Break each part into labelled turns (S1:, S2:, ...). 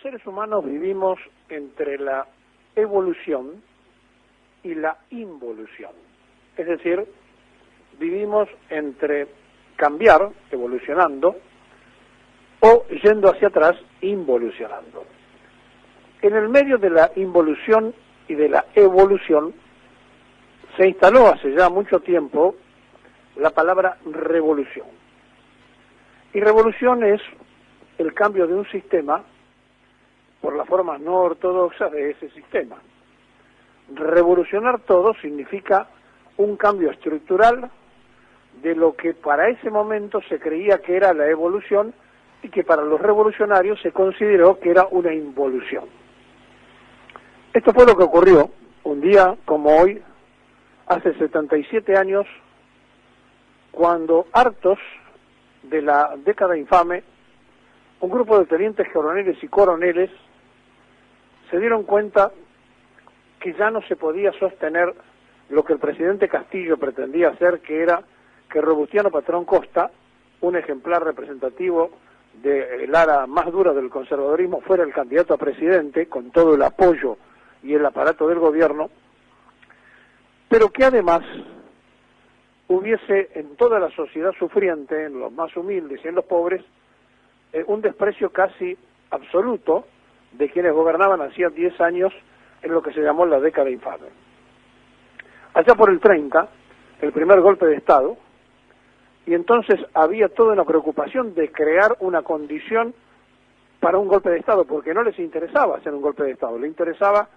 S1: seres humanos vivimos entre la evolución y la involución. Es decir, vivimos entre cambiar, evolucionando, o yendo hacia atrás, involucionando. En el medio de la involución y de la evolución se instaló hace ya mucho tiempo la palabra revolución. Y revolución es el cambio de un sistema por la forma no ortodoxa de ese sistema. Revolucionar todo significa un cambio estructural de lo que para ese momento se creía que era la evolución y que para los revolucionarios se consideró que era una involución. Esto fue lo que ocurrió un día como hoy, hace 77 años, cuando, hartos de la década infame, un grupo de tenientes coroneles y coroneles se dieron cuenta que ya no se podía sostener lo que el presidente Castillo pretendía hacer, que era que Robustiano Patrón Costa, un ejemplar representativo del ala más dura del conservadurismo, fuera el candidato a presidente, con todo el apoyo y el aparato del gobierno, pero que además hubiese en toda la sociedad sufriente, en los más humildes y en los pobres, un desprecio casi absoluto de quienes gobernaban hacía 10 años en lo que se llamó la década infame. Allá por el 30, el primer golpe de Estado, y entonces había toda una preocupación de crear una condición para un golpe de Estado, porque no les interesaba hacer un golpe de Estado, les interesaba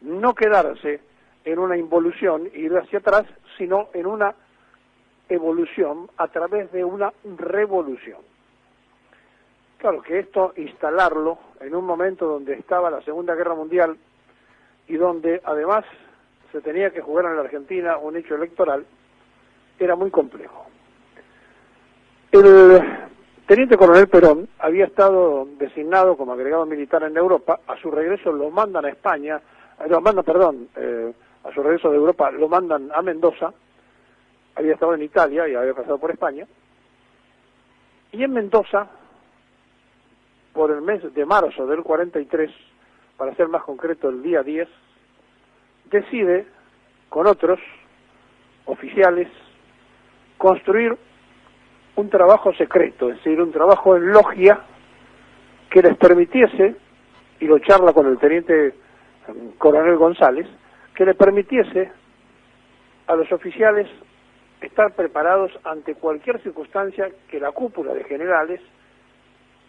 S1: no quedarse en una involución, ir hacia atrás, sino en una evolución a través de una revolución. Claro que esto, instalarlo en un momento donde estaba la Segunda Guerra Mundial y donde además se tenía que jugar en la Argentina un hecho electoral, era muy complejo. El teniente coronel Perón había estado designado como agregado militar en Europa. A su regreso lo mandan a España, a su regreso de Europa lo mandan a Mendoza. Había estado en Italia y había pasado por España. Y en Mendoza, por el mes de marzo del 43, para ser más concreto el día 10, decide, con otros oficiales, construir un trabajo secreto, es decir, un trabajo en logia que les permitiese, y lo charla con el teniente coronel González, que le permitiese a los oficiales estar preparados ante cualquier circunstancia que la cúpula de generales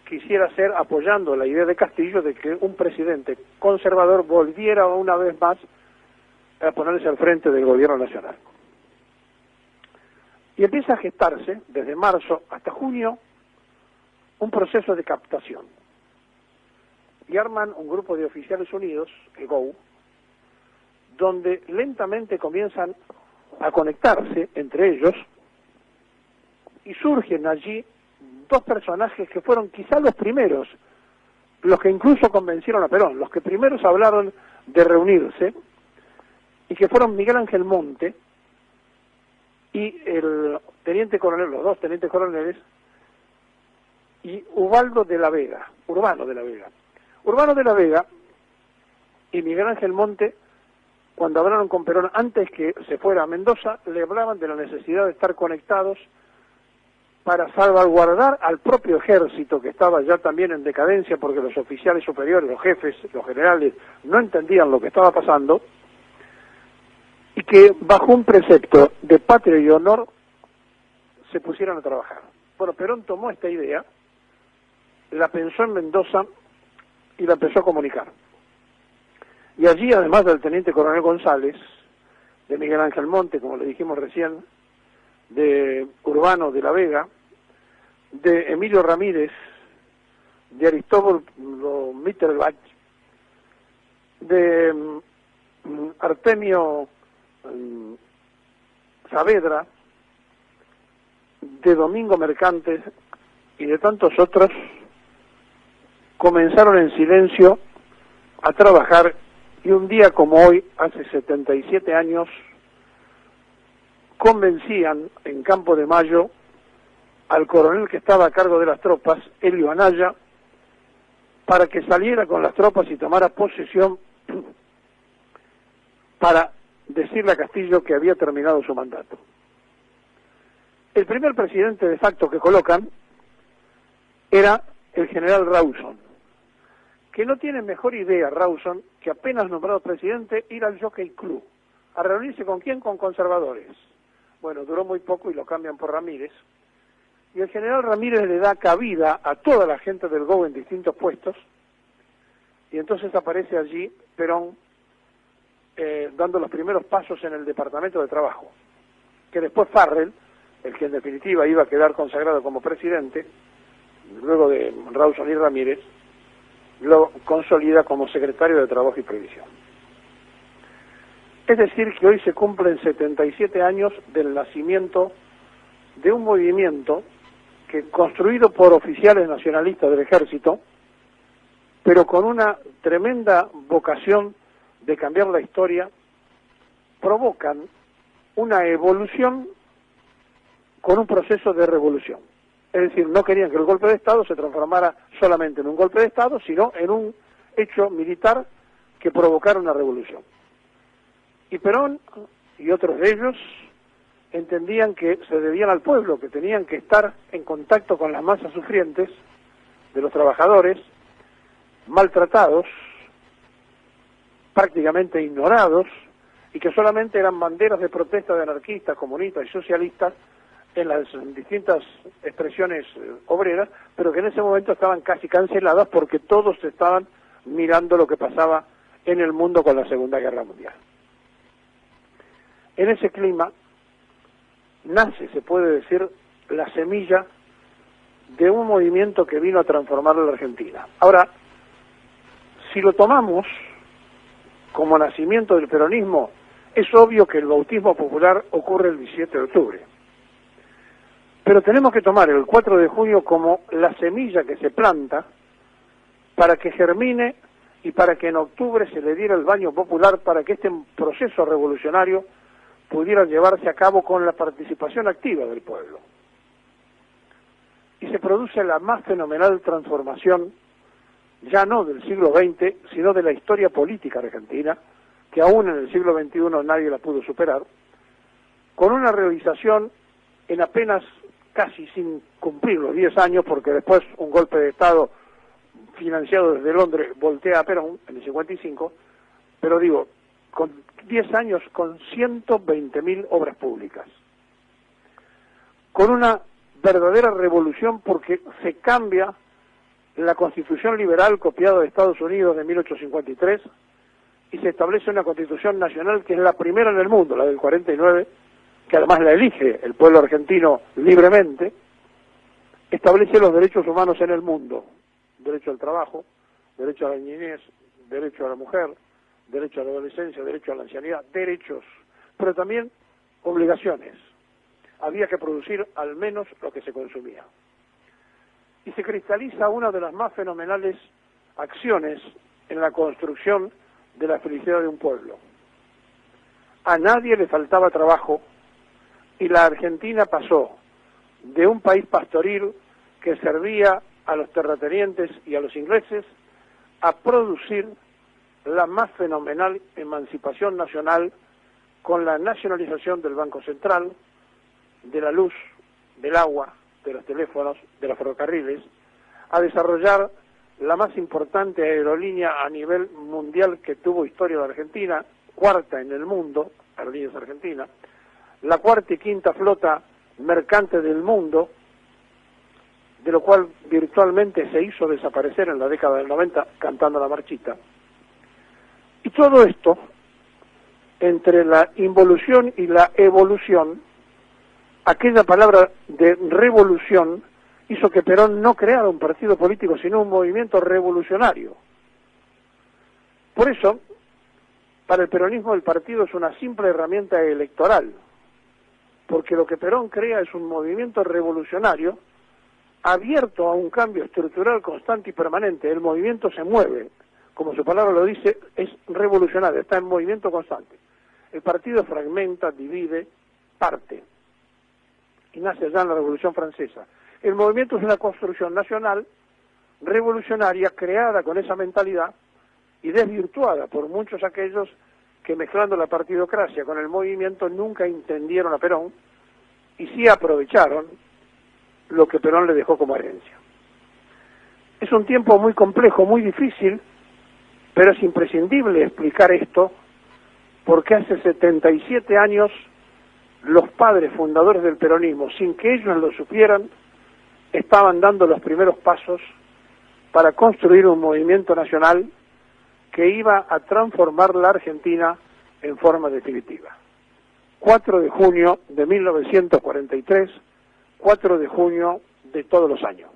S1: quisiera hacer, apoyando la idea de Castillo de que un presidente conservador volviera una vez más a ponerse al frente del gobierno nacional. Y empieza a gestarse, desde marzo hasta junio, un proceso de captación. Y arman un grupo de oficiales unidos, el GOU, donde lentamente comienzan a conectarse entre ellos, y surgen allí dos personajes que fueron quizá los primeros, los que incluso convencieron a Perón, los que primeros hablaron de reunirse, y que fueron Miguel Ángel Monte y el teniente coronel, los dos tenientes coroneles, y Urbano de la Vega. Urbano de la Vega y Miguel Ángel Monte, cuando hablaron con Perón antes que se fuera a Mendoza, le hablaban de la necesidad de estar conectados para salvaguardar al propio ejército, que estaba ya también en decadencia porque los oficiales superiores, los jefes, los generales, no entendían lo que estaba pasando, y que bajo un precepto de patria y honor se pusieran a trabajar. Bueno, Perón tomó esta idea, la pensó en Mendoza y la empezó a comunicar. Y allí, además del teniente coronel González, de Miguel Ángel Monte, como le dijimos recién, de Urbano de la Vega, de Emilio Ramírez, de Aristóbulo Mitterlach, de Artemio Saavedra, de Domingo Mercantes y de tantos otros, comenzaron en silencio a trabajar, y un día como hoy, hace 77 años, convencían en Campo de Mayo al coronel que estaba a cargo de las tropas, Helio Anaya, para que saliera con las tropas y tomara posesión para decirle a Castillo que había terminado su mandato. El primer presidente de facto que colocan era el general Rawson, que no tiene mejor idea Rawson que apenas nombrado presidente ir al Jockey Club. ¿A reunirse con quién? Con conservadores. Bueno, duró muy poco y lo cambian por Ramírez. Y el general Ramírez le da cabida a toda la gente del GO en distintos puestos. Y entonces aparece allí Perón dando los primeros pasos en el Departamento de Trabajo. Que después Farrell, el que en definitiva iba a quedar consagrado como presidente, luego de Rawson y Ramírez, lo consolida como secretario de Trabajo y Previsión. Es decir, que hoy se cumplen 77 años del nacimiento de un movimiento que, construido por oficiales nacionalistas del ejército, pero con una tremenda vocación de cambiar la historia, provocan una evolución con un proceso de revolución. Es decir, no querían que el golpe de Estado se transformara solamente en un golpe de Estado, sino en un hecho militar que provocara una revolución. Y Perón y otros de ellos entendían que se debían al pueblo, que tenían que estar en contacto con las masas sufrientes de los trabajadores, maltratados, prácticamente ignorados, y que solamente eran banderas de protesta de anarquistas, comunistas y socialistas en las distintas expresiones obreras, pero que en ese momento estaban casi canceladas porque todos estaban mirando lo que pasaba en el mundo con la Segunda Guerra Mundial. En ese clima nace, se puede decir, la semilla de un movimiento que vino a transformar la Argentina. Ahora, si lo tomamos como nacimiento del peronismo, es obvio que el bautismo popular ocurre el 17 de octubre. Pero tenemos que tomar el 4 de junio como la semilla que se planta para que germine y para que en octubre se le diera el baño popular para que este proceso revolucionario pudiera llevarse a cabo con la participación activa del pueblo. Y se produce la más fenomenal transformación, ya no del siglo XX, sino de la historia política argentina, que aún en el siglo XXI nadie la pudo superar, con una realización en apenas casi sin cumplir los 10 años, porque después un golpe de Estado financiado desde Londres voltea a Perón en el 55, pero digo, con 10 años con 120.000 obras públicas, con una verdadera revolución porque se cambia la Constitución liberal copiada de Estados Unidos de 1853 y se establece una Constitución nacional que es la primera en el mundo, la del 49, que además la elige el pueblo argentino libremente, establece los derechos humanos en el mundo: derecho al trabajo, derecho a la niñez, derecho a la mujer, derecho a la adolescencia, derecho a la ancianidad, derechos, pero también obligaciones. Había que producir al menos lo que se consumía. Y se cristaliza una de las más fenomenales acciones en la construcción de la felicidad de un pueblo. A nadie le faltaba trabajo y la Argentina pasó de un país pastoril que servía a los terratenientes y a los ingleses a producir la más fenomenal emancipación nacional con la nacionalización del Banco Central, de la luz, del agua, de los teléfonos, de los ferrocarriles, a desarrollar la más importante aerolínea a nivel mundial que tuvo historia de Argentina, cuarta en el mundo, Aerolíneas Argentina, la cuarta y quinta flota mercante del mundo, de lo cual virtualmente se hizo desaparecer en la década del 90 cantando la marchita. Y todo esto, entre la involución y la evolución, aquella palabra de revolución hizo que Perón no creara un partido político, sino un movimiento revolucionario. Por eso, para el peronismo el partido es una simple herramienta electoral, porque lo que Perón crea es un movimiento revolucionario abierto a un cambio estructural constante y permanente. El movimiento se mueve, como su palabra lo dice, es revolucionario, está en movimiento constante. El partido fragmenta, divide, parte, y nace ya en la Revolución Francesa. El movimiento es una construcción nacional, revolucionaria creada con esa mentalidad y desvirtuada por muchos aquellos que, mezclando la partidocracia con el movimiento, nunca entendieron a Perón y sí aprovecharon lo que Perón le dejó como herencia. Es un tiempo muy complejo, muy difícil, pero es imprescindible explicar esto porque hace 77 años los padres fundadores del peronismo, sin que ellos lo supieran, estaban dando los primeros pasos para construir un movimiento nacional que iba a transformar la Argentina en forma definitiva. 4 de junio de 1943, 4 de junio de todos los años.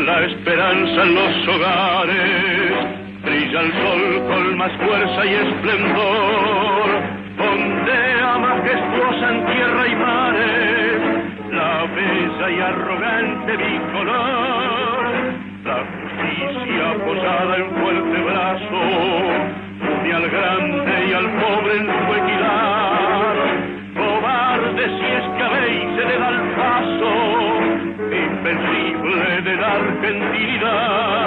S2: La esperanza en los hogares, brilla el sol con más fuerza y esplendor, ondea majestuosa en tierra y mares, la bella y arrogante bicolor, la justicia posada en fuerte brazo, une al grande y al pobre en su equidad, cobarde si es que habéis se le da el paso, invencible de la argentinidad.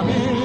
S3: camino.